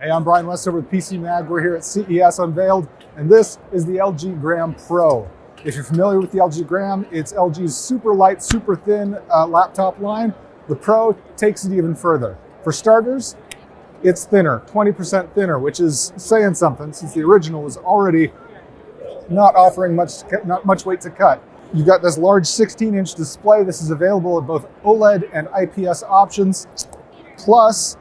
Hey, I'm Brian Westover with PC Mag. We're here at CES Unveiled, and this is the LG Gram Pro. If you're familiar with the LG Gram, it's LG's super light, super thin laptop line. The Pro takes it even further. For starters, it's thinner, 20% thinner, which is saying something since the original was already not offering not much weight to cut. You've got this large 16-inch display. This is available at both OLED and IPS options. Plus,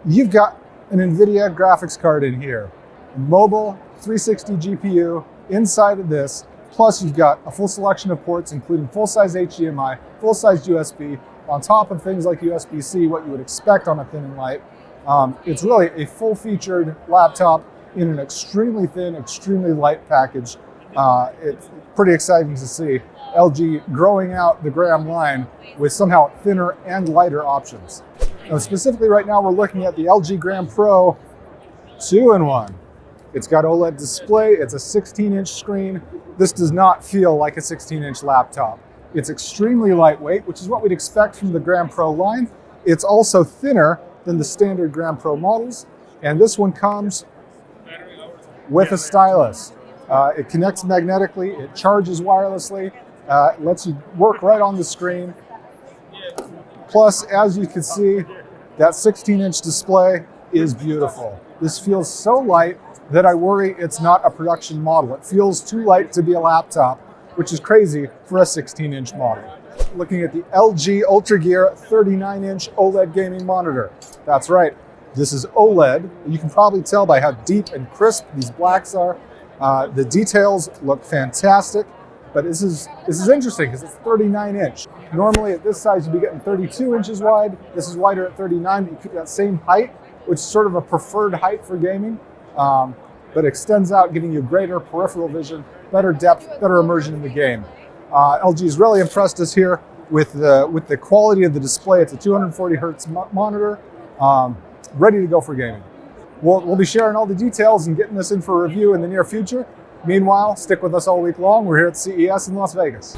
you've got an NVIDIA graphics card in here. Mobile 360 GPU inside of this. Plus, you've got a full selection of ports, including full-size HDMI, full-size USB, on top of things like USB-C, what you would expect on a thin and light. It's really a full-featured laptop in an extremely thin, extremely light package. It's pretty exciting to see LG growing out the Gram line with somehow thinner and lighter options. Now, specifically right now, we're looking at the LG Gram Pro 2-in-1. It's got OLED display, it's a 16-inch screen. This does not feel like a 16-inch laptop. It's extremely lightweight, which is what we'd expect from the Gram Pro line. It's also thinner than the standard Gram Pro models, and this one comes with a stylus. It connects magnetically, it charges wirelessly, it lets you work right on the screen. Plus, as you can see, that 16-inch display is beautiful. This feels so light that I worry it's not a production model. It feels too light to be a laptop, which is crazy for a 16-inch model. Looking at the LG UltraGear 39-inch OLED gaming monitor. That's right, this is OLED. You can probably tell by how deep and crisp these blacks are. The details look fantastic, but this is interesting because it's 39-inch. Normally at this size, you'd be getting 32 inches wide. This is wider at 39, but you keep that same height, which is sort of a preferred height for gaming, but extends out, giving you greater peripheral vision, better depth, better immersion in the game. LG's really impressed us here with the quality of the display. It's a 240 hertz monitor, ready to go for gaming. We'll be sharing all the details and getting this in for review in the near future. Meanwhile, stick with us all week long. We're here at CES in Las Vegas.